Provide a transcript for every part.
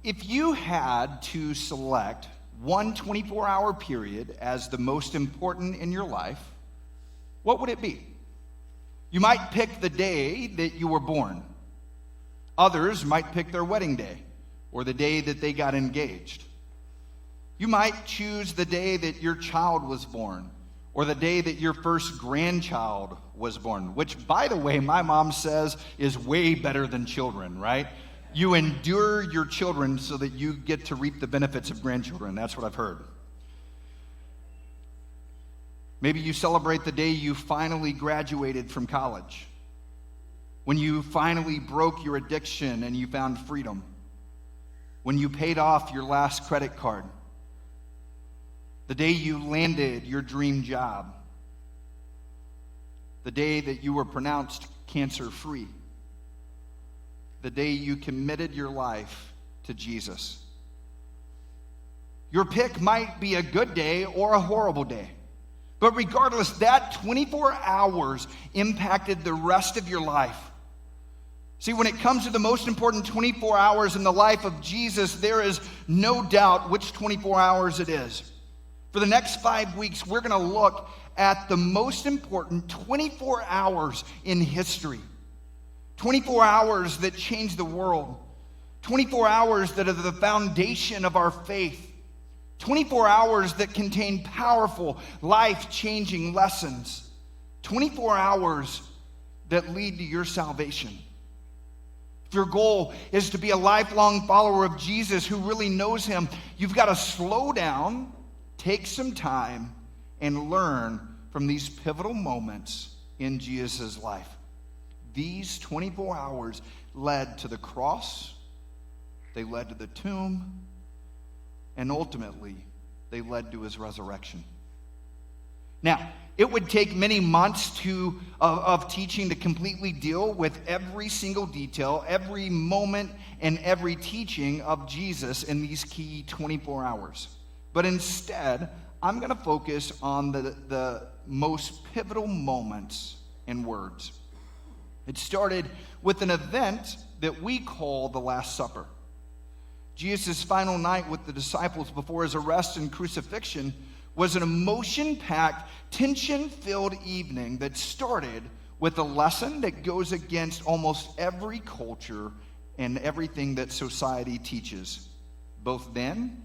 if you had to select one 24-hour period as the most important in your life, what would it be? You might pick the day that you were born. Others might pick their wedding day or the day that they got engaged. You might choose the day that your child was born or the day that your first grandchild was born, which, by the way, my mom says is way better than children, right? You endure your children so that you get to reap the benefits of grandchildren. That's what I've heard. Maybe you celebrate the day you finally graduated from college, when you finally broke your addiction and you found freedom, when you paid off your last credit card, the day you landed your dream job, the day that you were pronounced cancer-free, the day you committed your life to Jesus. Your pick might be a good day or a horrible day. But regardless, that 24 hours impacted the rest of your life. See, when it comes to the most important 24 hours in the life of Jesus, there is no doubt which 24 hours it is. For the next 5 weeks, we're going to look at the most important 24 hours in history. 24 hours that change the world. 24 hours that are the foundation of our faith. 24 hours that contain powerful, life-changing lessons. 24 hours that lead to your salvation. If your goal is to be a lifelong follower of Jesus who really knows him, you've got to slow down, take some time, and learn from these pivotal moments in Jesus' life. These 24 hours led to the cross, they led to the tomb, and ultimately, they led to his resurrection. Now, it would take many months of teaching to completely deal with every single detail, every moment, and every teaching of Jesus in these key 24 hours. But instead, I'm going to focus on the most pivotal moments and words. It started with an event that we call the Last Supper. Jesus' final night with the disciples before his arrest and crucifixion was an emotion-packed, tension-filled evening that started with a lesson that goes against almost every culture and everything that society teaches, both then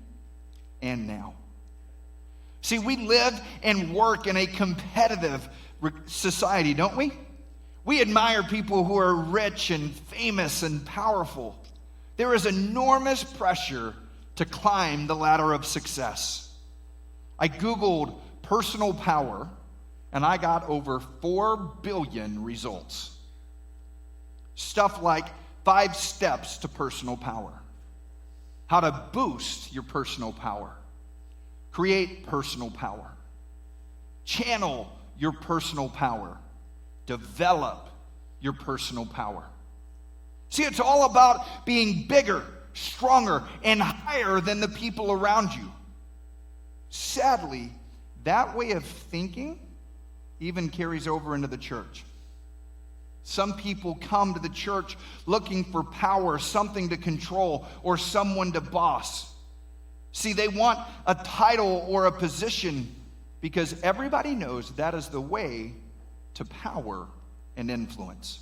and now. See, we live and work in a competitive society, don't we? We admire people who are rich and famous and powerful. There is enormous pressure to climb the ladder of success. I Googled personal power, and I got over 4 billion results. Stuff like 5 steps to personal power, how to boost your personal power, create personal power, channel your personal power, develop your personal power. See, it's all about being bigger, stronger, and higher than the people around you. Sadly, that way of thinking even carries over into the church. Some people come to the church looking for power, something to control, or someone to boss. See, they want a title or a position because everybody knows that is the way to power and influence.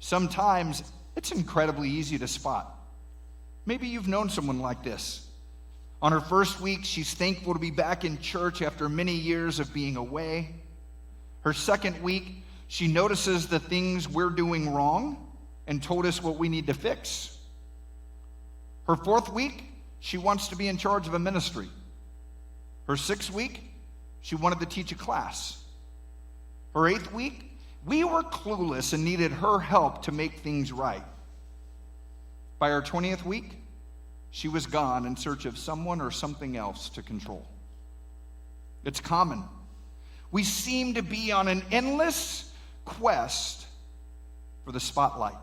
Sometimes it's incredibly easy to spot. Maybe you've known someone like this. On her first week, she's thankful to be back in church after many years of being away. Her second week, she notices the things we're doing wrong and told us what we need to fix. Her fourth week, she wants to be in charge of a ministry. Her sixth week, she wanted to teach a class. Her eighth week, we were clueless and needed her help to make things right. By her 20th week, she was gone in search of someone or something else to control. It's common. We seem to be on an endless quest for the spotlight.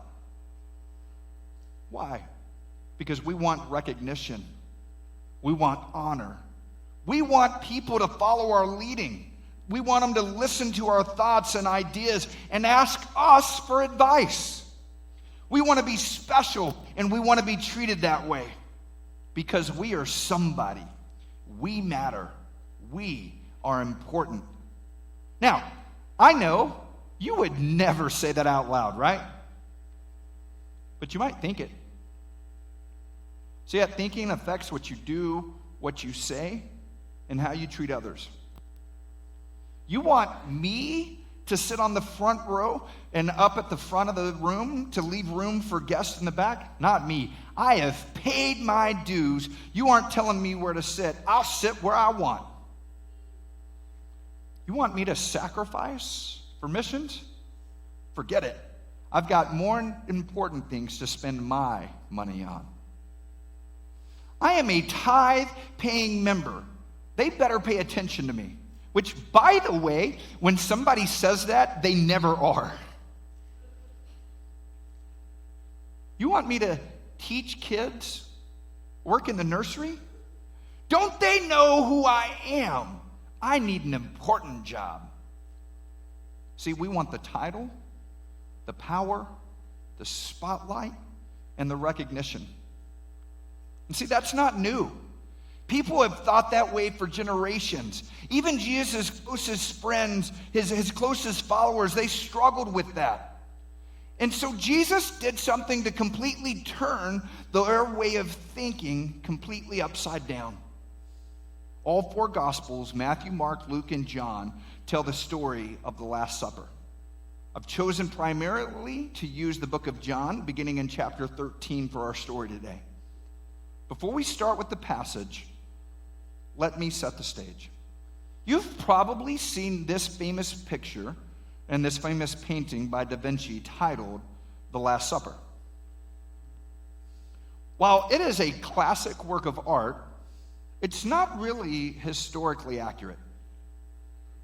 Why? Because we want recognition. We want honor. We want people to follow our leading. We want them to listen to our thoughts and ideas and ask us for advice. We want to be special, and we want to be treated that way because we are somebody. We matter. We are important. Now, I know you would never say that out loud, right? But you might think it. See, that thinking affects what you do, what you say, and how you treat others. You want me to sit on the front row and up at the front of the room to leave room for guests in the back? Not me. I have paid my dues. You aren't telling me where to sit. I'll sit where I want. You want me to sacrifice for missions? Forget it. I've got more important things to spend my money on. I am a tithe-paying member. They better pay attention to me. Which, by the way, when somebody says that, they never are. You want me to teach kids, work in the nursery? Don't they know who I am? I need an important job. See, we want the title, the power, the spotlight, and the recognition. And see, that's not new. People have thought that way for generations. Even Jesus' closest friends, his closest followers, they struggled with that. And so Jesus did something to completely turn their way of thinking completely upside down. All four Gospels, Matthew, Mark, Luke, and John, tell the story of the Last Supper. I've chosen primarily to use the book of John, beginning in chapter 13 for our story today. Before we start with the passage, let me set the stage. You've probably seen this famous picture and this famous painting by Da Vinci titled The Last Supper. While it is a classic work of art, it's not really historically accurate.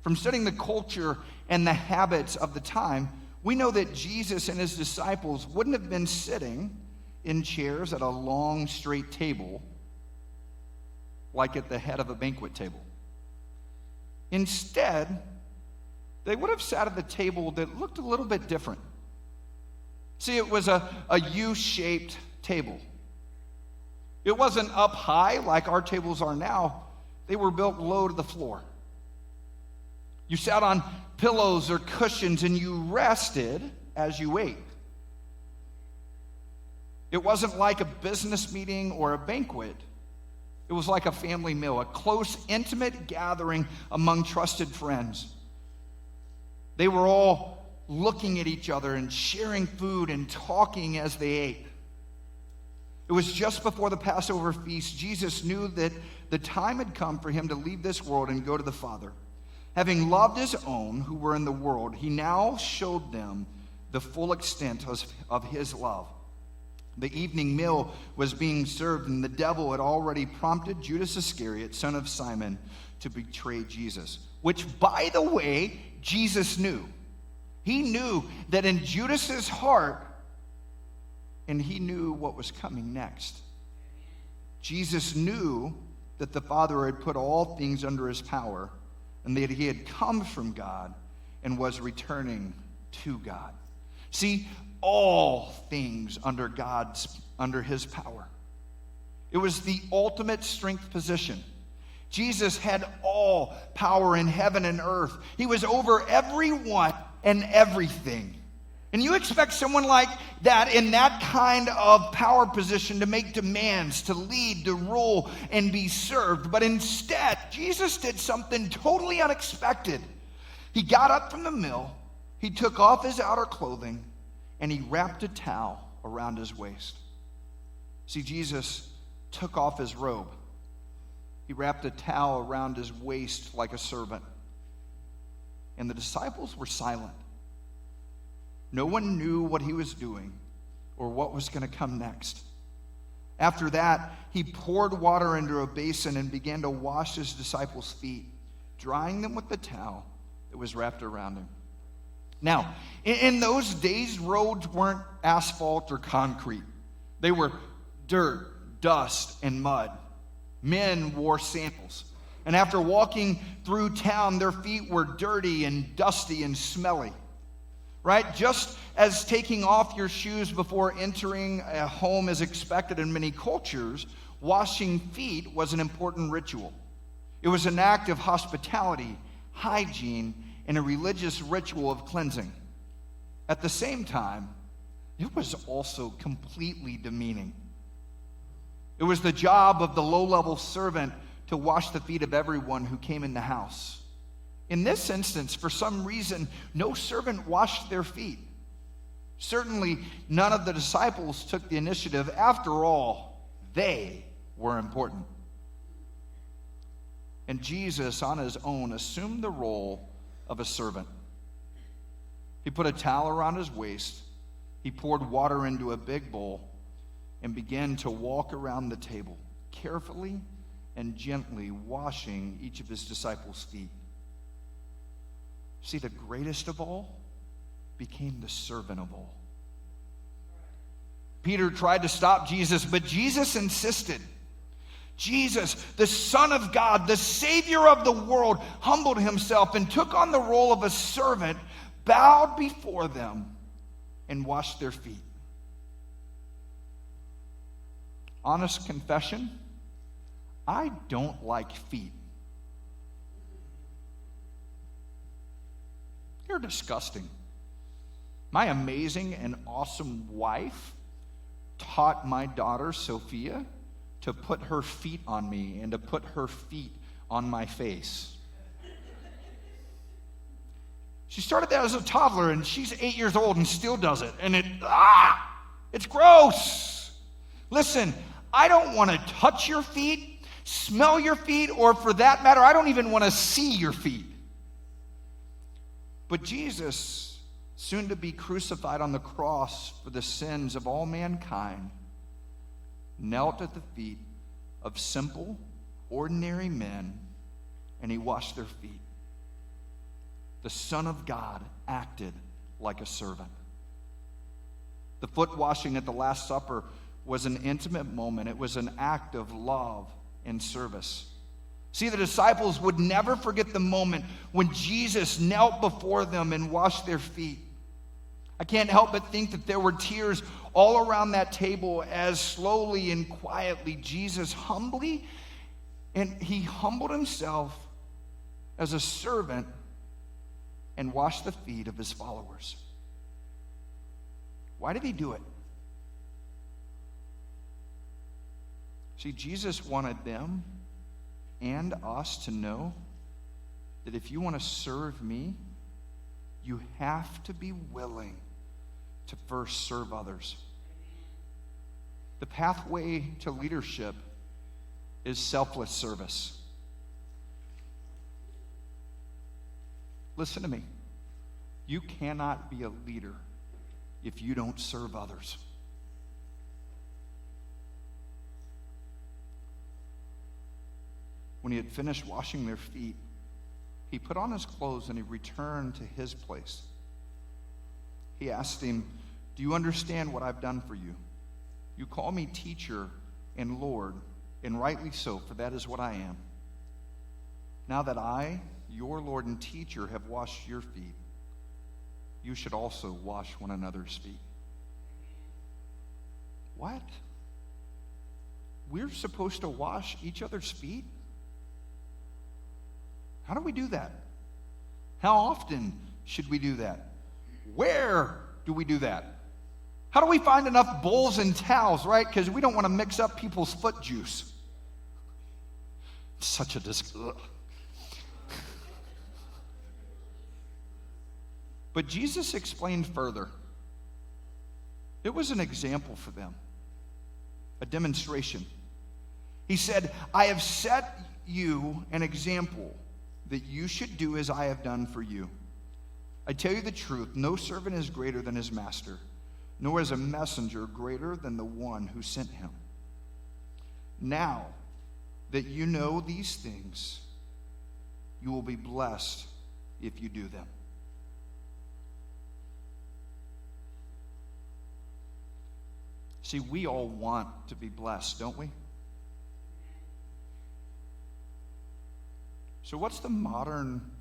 From studying the culture and the habits of the time, we know that Jesus and his disciples wouldn't have been sitting in chairs at a long, straight table like at the head of a banquet table. Instead, they would have sat at the table that looked a little bit different. See, it was a U-shaped table. It wasn't up high like our tables are now. They were built low to the floor. You sat on pillows or cushions and you rested as you ate. It wasn't like a business meeting or a banquet. It was like a family meal, a close, intimate gathering among trusted friends. They were all looking at each other and sharing food and talking as they ate. It was just before the Passover feast. Jesus knew that the time had come for him to leave this world and go to the Father. Having loved his own who were in the world, he now showed them the full extent of his love. The evening meal was being served, and the devil had already prompted Judas Iscariot, son of Simon, to betray Jesus, which, by the way, Jesus knew. He knew that in Judas's heart, and he knew what was coming next. Jesus knew that the Father had put all things under his power, and that he had come from God and was returning to God. See, all things under his power. It was the ultimate strength position. Jesus had all power in heaven and earth. He was over everyone and everything. And you expect someone like that in that kind of power position to make demands, to lead, to rule, and be served. But instead, Jesus did something totally unexpected. He got up from the meal, he took off his outer clothing, and he wrapped a towel around his waist. See, Jesus took off his robe. He wrapped a towel around his waist like a servant. And the disciples were silent. No one knew what he was doing or what was going to come next. After that, he poured water into a basin and began to wash his disciples' feet, drying them with the towel that was wrapped around him. Now, in those days, roads weren't asphalt or concrete. They were dirt, dust, and mud. Men wore sandals. And after walking through town, their feet were dirty and dusty and smelly. right? Just as taking off your shoes before entering a home is expected in many cultures, washing feet was an important ritual. It was an act of hospitality, hygiene, and a religious ritual of cleansing. At the same time, it was also completely demeaning. It was the job of the low-level servant to wash the feet of everyone who came in the house. In this instance, for some reason, no servant washed their feet. Certainly, none of the disciples took the initiative. After all, they were important. And Jesus, on his own, assumed the role of a servant. He put a towel around his waist, he poured water into a big bowl, and began to walk around the table, carefully and gently washing each of his disciples' feet. See, the greatest of all became the servant of all. Peter tried to stop Jesus, but Jesus insisted. Jesus, the Son of God, the Savior of the world, humbled himself and took on the role of a servant, bowed before them, and washed their feet. Honest confession, I don't like feet. You're disgusting. My amazing and awesome wife taught my daughter, Sophia, to put her feet on me and to put her feet on my face. She started that as a toddler, and she's 8 years old and still does it. And it's gross. Listen, I don't want to touch your feet, smell your feet, or for that matter, I don't even want to see your feet. But Jesus, soon to be crucified on the cross for the sins of all mankind, knelt at the feet of simple, ordinary men, and he washed their feet. The Son of God acted like a servant. The foot washing at the Last Supper was an intimate moment. It was an act of love and service. See, the disciples would never forget the moment when Jesus knelt before them and washed their feet. I can't help but think that there were tears all around that table as slowly and quietly Jesus humbled himself as a servant and washed the feet of his followers. Why did he do it? See, Jesus wanted them and us to know that if you want to serve me, you have to be willing to first serve others. The pathway to leadership is selfless service. Listen to me. You cannot be a leader if you don't serve others. When he had finished washing their feet, he put on his clothes and he returned to his place. He asked him, "Do you understand what I've done for you? You call me teacher and Lord, and rightly so, for that is what I am. Now that I, your Lord and teacher, have washed your feet, you should also wash one another's feet." What? We're supposed to wash each other's feet? How do we do that? How often should we do that? Where do we do that? How do we find enough bowls and towels, right? Because we don't want to mix up people's foot juice. Such a But Jesus explained further. It was an example for them, a demonstration. He said, "I have set you an example that you should do as I have done for you. I tell you the truth, no servant is greater than his master, nor is a messenger greater than the one who sent him. Now that you know these things, you will be blessed if you do them." See, we all want to be blessed, don't we? So what's the modern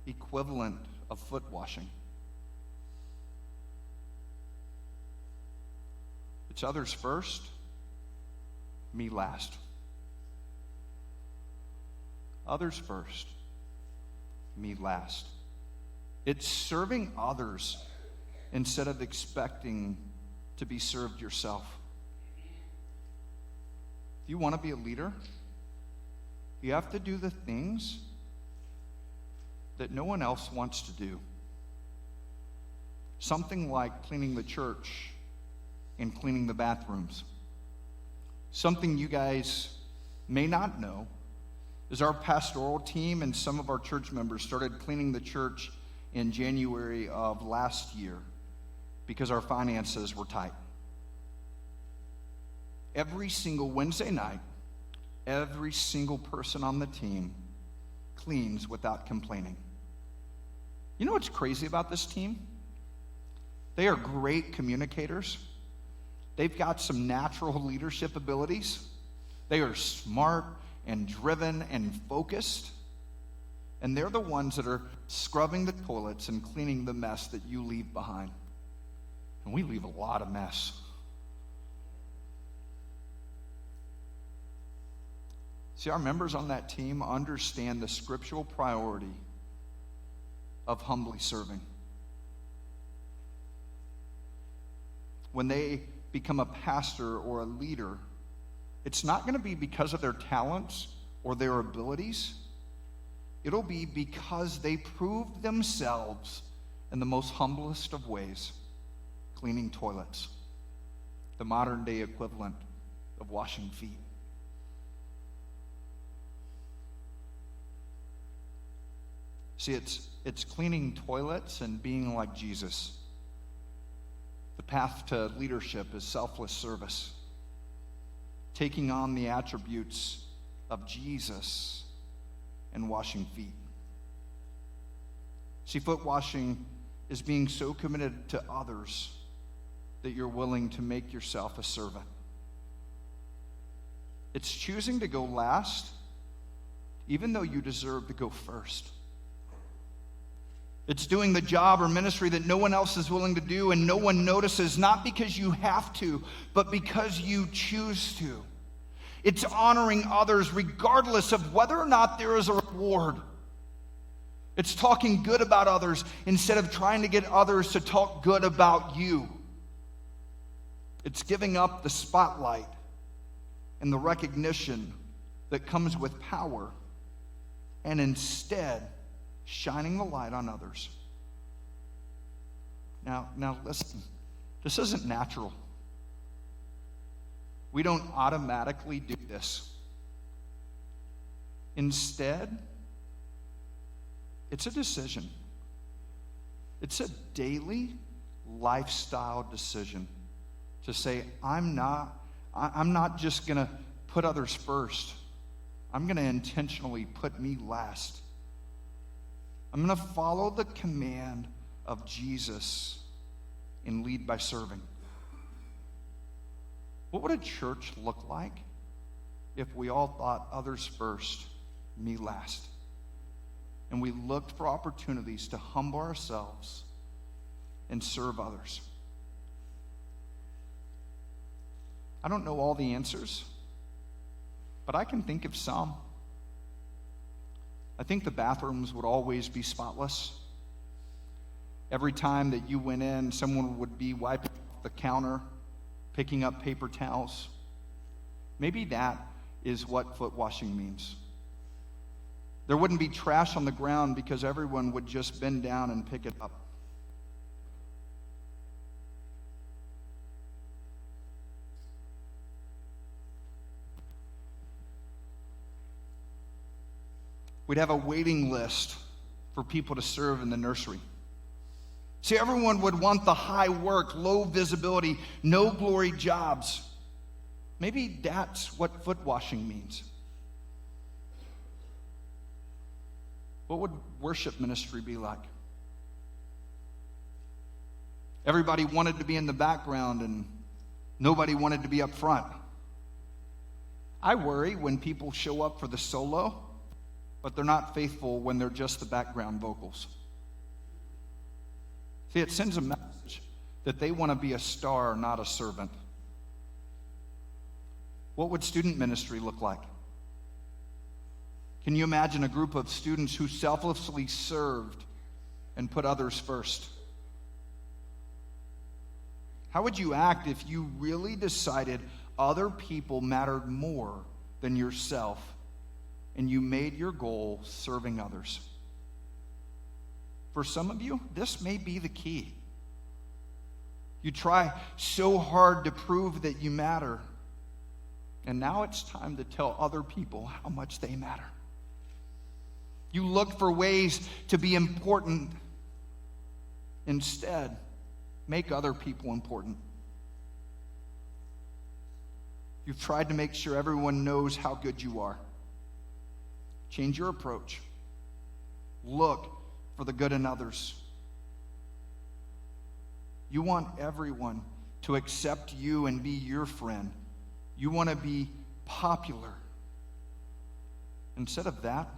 equivalent of foot washing? It's others first, me last. Others first, me last. It's serving others instead of expecting to be served yourself. If you want to be a leader, you have to do the things that no one else wants to do. Something like cleaning the church and cleaning the bathrooms. Something you guys may not know is our pastoral team and some of our church members started cleaning the church in January of last year because our finances were tight. Every single Wednesday night, every single person on the team cleans without complaining. You know what's crazy about this team? They are great communicators. They've got some natural leadership abilities. They are smart and driven and focused. And they're the ones that are scrubbing the toilets and cleaning the mess that you leave behind. And we leave a lot of mess. See, our members on that team understand the scriptural priority of humbly serving. When they become a pastor or a leader, it's not going to be because of their talents or their abilities. It'll be because they proved themselves in the most humblest of ways, cleaning toilets, the modern day equivalent of washing feet. See, it's cleaning toilets and being like Jesus. The path to leadership is selfless service, taking on the attributes of Jesus and washing feet. See, foot washing is being so committed to others that you're willing to make yourself a servant. It's choosing to go last, even though you deserve to go first. It's doing the job or ministry that no one else is willing to do and no one notices, not because you have to, but because you choose to. It's honoring others regardless of whether or not there is a reward. It's talking good about others instead of trying to get others to talk good about you. It's giving up the spotlight and the recognition that comes with power and instead shining the light on others. Now listen, this isn't natural. We don't automatically do this. Instead, it's a decision. It's a daily lifestyle decision to say, I'm not just going to put others first. I'm going to intentionally put me last. I'm going to follow the command of Jesus and lead by serving. What would a church look like if we all thought others first, me last? And we looked for opportunities to humble ourselves and serve others. I don't know all the answers, but I can think of some. I think the bathrooms would always be spotless. Every time that you went in, someone would be wiping the counter, picking up paper towels. Maybe that is what foot washing means. There wouldn't be trash on the ground because everyone would just bend down and pick it up. We'd have a waiting list for people to serve in the nursery. See, everyone would want the high work, low visibility, no glory jobs. Maybe that's what foot washing means. What would worship ministry be like? Everybody wanted to be in the background and nobody wanted to be up front. I worry when people show up for the solo, but they're not faithful when they're just the background vocals. See, it sends a message that they want to be a star, not a servant. What would student ministry look like? Can you imagine a group of students who selflessly served and put others first? How would you act if you really decided other people mattered more than yourself and you made your goal serving others? For some of you, this may be the key. You try so hard to prove that you matter, and now it's time to tell other people how much they matter. You look for ways to be important. Instead, make other people important. You've tried to make sure everyone knows how good you are. Change your approach. Look for the good in others. You want everyone to accept you and be your friend. You want to be popular. Instead of that,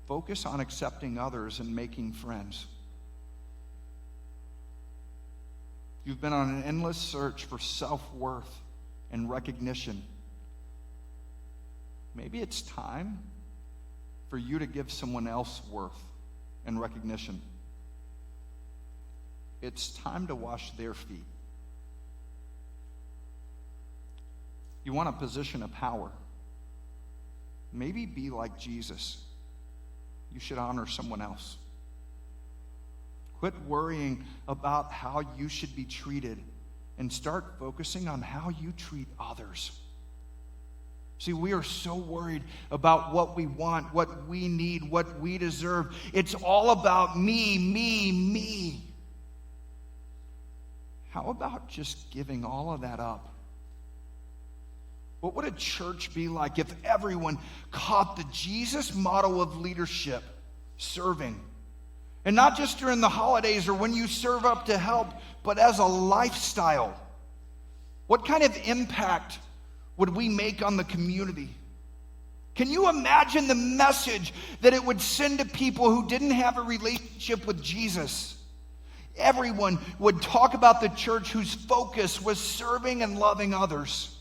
focus on accepting others and making friends. You've been on an endless search for self-worth and recognition. Maybe it's time for you to give someone else worth and recognition. It's time to wash their feet. You want a position of power. Maybe be like Jesus. You should honor someone else. Quit worrying about how you should be treated and start focusing on how you treat others. See, we are so worried about what we want, what we need, what we deserve. It's all about me, me, me. How about just giving all of that up? What would a church be like if everyone caught the Jesus model of leadership, serving? And not just during the holidays or when you serve up to help, but as a lifestyle. What kind of impact would we make on the community? Can you imagine the message that it would send to people who didn't have a relationship with Jesus? Everyone would talk about the church whose focus was serving and loving others.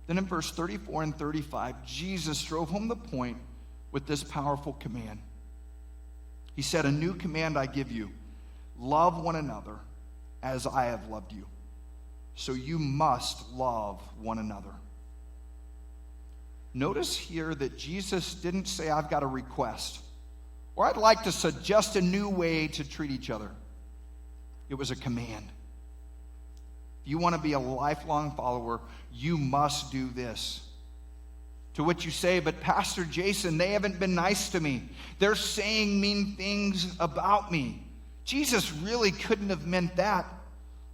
Then in verse 34 and 35, Jesus drove home the point with this powerful command. He said, "A new command I give you, love one another as I have loved you. So you must love one another." Notice here that Jesus didn't say, "I've got a request," or "I'd like to suggest a new way to treat each other." It was a command. If you want to be a lifelong follower, you must do this. To which you say, "But Pastor Jason, they haven't been nice to me. They're saying mean things about me." Jesus really couldn't have meant that.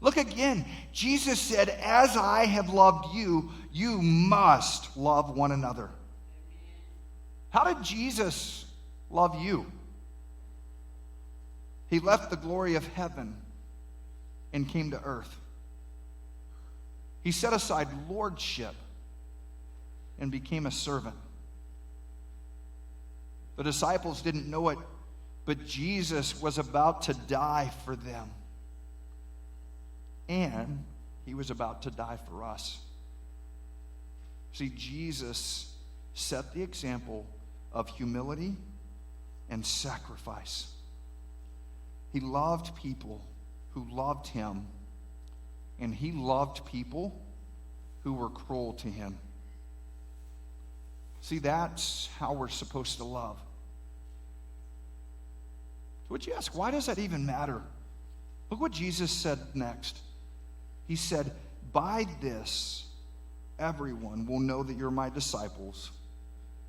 Look again. Jesus said, "As I have loved you, you must love one another." How did Jesus love you? He left the glory of heaven and came to earth. He set aside lordship and became a servant. The disciples didn't know it, but Jesus was about to die for them. And he was about to die for us. See, Jesus set the example of humility and sacrifice. He loved people who loved him, and he loved people who were cruel to him. See, that's how we're supposed to love. So would you ask, why does that even matter? Look what Jesus said next. He said, "By this, everyone will know that you're my disciples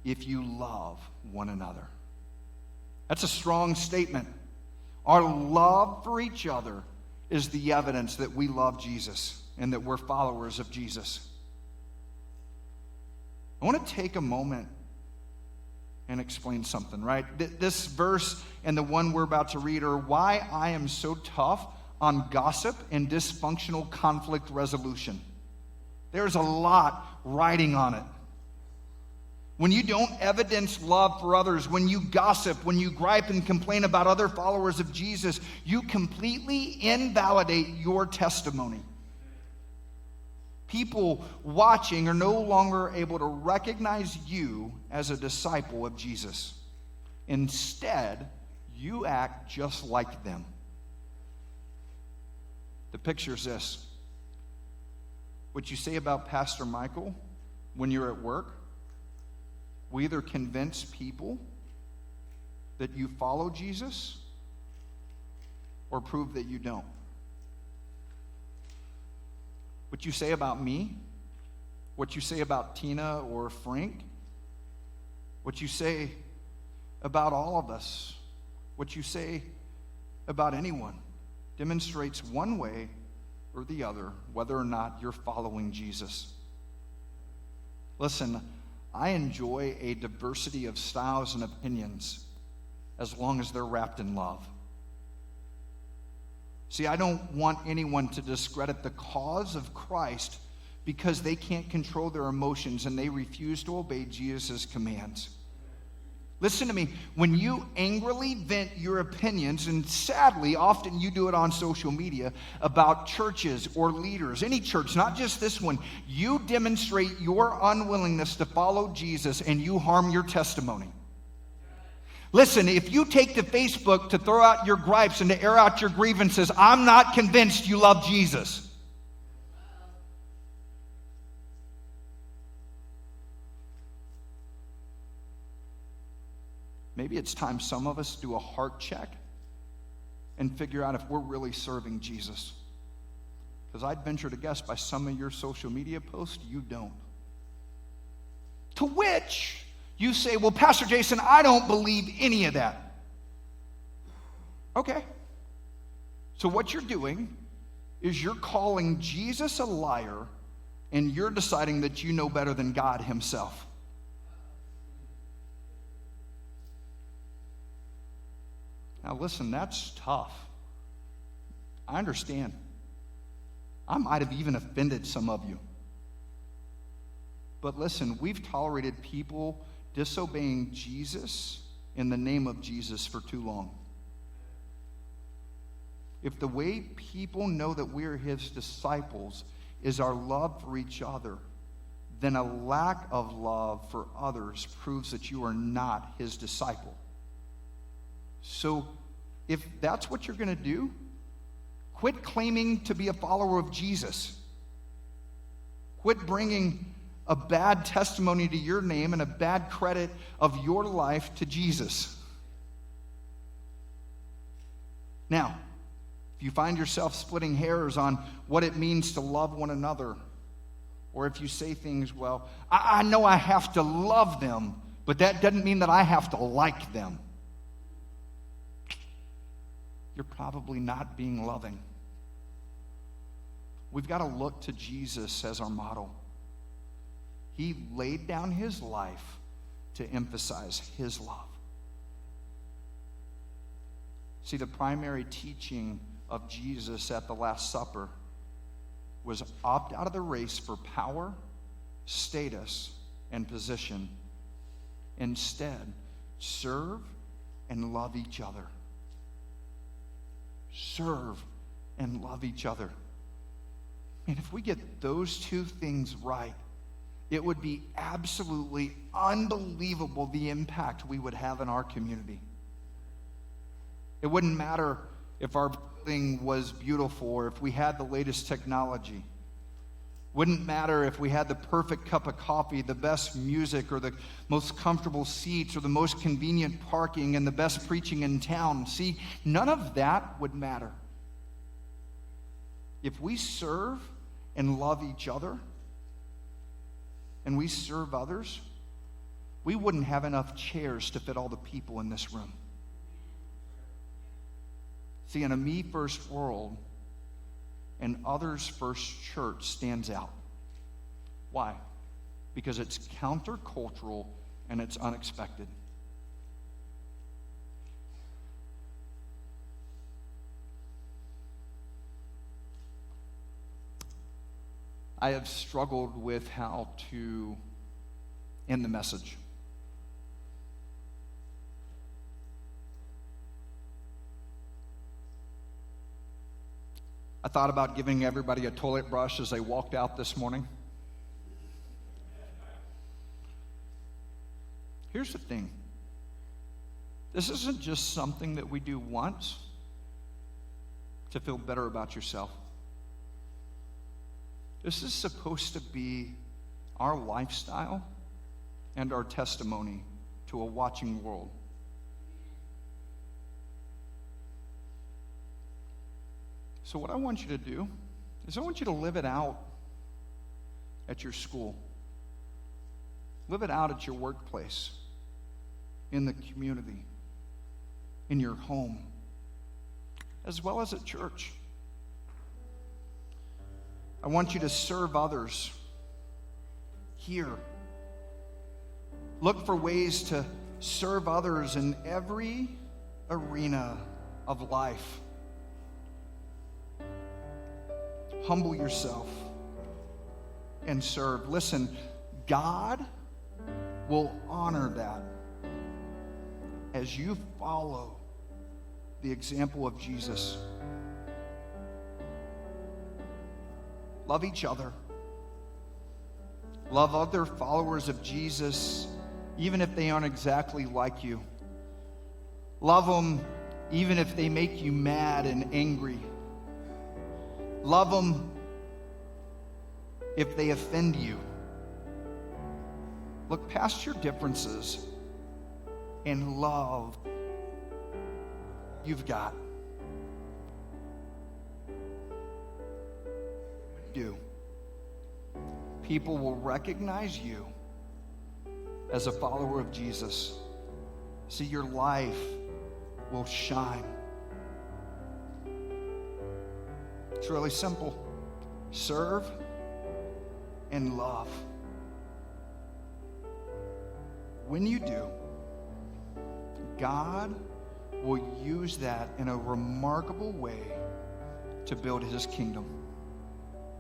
if you love one another." That's a strong statement. Our love for each other is the evidence that we love Jesus and that we're followers of Jesus. I want to take a moment and explain something, right? This verse and the one we're about to read are why I am so tough on gossip and dysfunctional conflict resolution. There's a lot riding on it. When you don't evidence love for others, when you gossip, when you gripe and complain about other followers of Jesus, you completely invalidate your testimony. people watching are no longer able to recognize you as a disciple of Jesus. Instead, you act just like them. The picture's this. What you say about Pastor Michael when you're at work will either convince people that you follow Jesus or prove that you don't. What you say about me, what you say about Tina or Frank, what you say about all of us, what you say about anyone demonstrates one way or the other whether or not you're following Jesus. Listen, I enjoy a diversity of styles and opinions as long as they're wrapped in love. See, I don't want anyone to discredit the cause of Christ because they can't control their emotions and they refuse to obey Jesus' commands. Listen to me. When you angrily vent your opinions, and sadly, often you do it on social media, about churches or leaders, any church, not just this one, you demonstrate your unwillingness to follow Jesus and you harm your testimony. Listen, if you take to Facebook to throw out your gripes and to air out your grievances, I'm not convinced you love Jesus. Maybe it's time some of us do a heart check and figure out if we're really serving Jesus. Because I'd venture to guess by some of your social media posts, you don't. To which you say, well, Pastor Jason, I don't believe any of that. Okay. So what you're doing is you're calling Jesus a liar and you're deciding that you know better than God himself. Now listen, that's tough. I understand. I might have even offended some of you. But listen, we've tolerated people disobeying Jesus in the name of Jesus for too long. If the way people know that we're his disciples is our love for each other, then a lack of love for others proves that you are not his disciple. So if that's what you're going to do, quit claiming to be a follower of Jesus. Quit bringing a bad testimony to your name and a bad credit of your life to Jesus. Now, if you find yourself splitting hairs on what it means to love one another, or if you say things, well, I know I have to love them, but that doesn't mean that I have to like them. You're probably not being loving. We've got to look to Jesus as our model. He laid down his life to emphasize his love. See, the primary teaching of Jesus at the Last Supper was opt out of the race for power, status, and position. Instead, serve and love each other. Serve and love each other. And if we get those two things right, it would be absolutely unbelievable the impact we would have in our community. It wouldn't matter if our building was beautiful or if we had the latest technology. Wouldn't matter if we had the perfect cup of coffee, the best music, or the most comfortable seats, or the most convenient parking, and the best preaching in town. See, none of that would matter. If we serve and love each other, and we serve others, we wouldn't have enough chairs to fit all the people in this room. See, in a me-first world, an others-first church stands out. Why? Because it's countercultural and it's unexpected. I have struggled with how to end the message. I thought about giving everybody a toilet brush as they walked out this morning. Here's the thing. This isn't just something that we do once to feel better about yourself. This is supposed to be our lifestyle and our testimony to a watching world. So what I want you to do is I want you to live it out at your school. Live it out at your workplace, in the community, in your home, as well as at church. I want you to serve others here. Look for ways to serve others in every arena of life. Humble yourself and serve. Listen, God will honor that as you follow the example of Jesus. Love each other. Love other followers of Jesus, even if they aren't exactly like you. Love them even if they make you mad and angry. Love them if they offend you. Look past your differences and love you've got. Do. People will recognize you as a follower of Jesus. See, your life will shine. It's really simple. Serve and love. When you do, God will use that in a remarkable way to build his kingdom.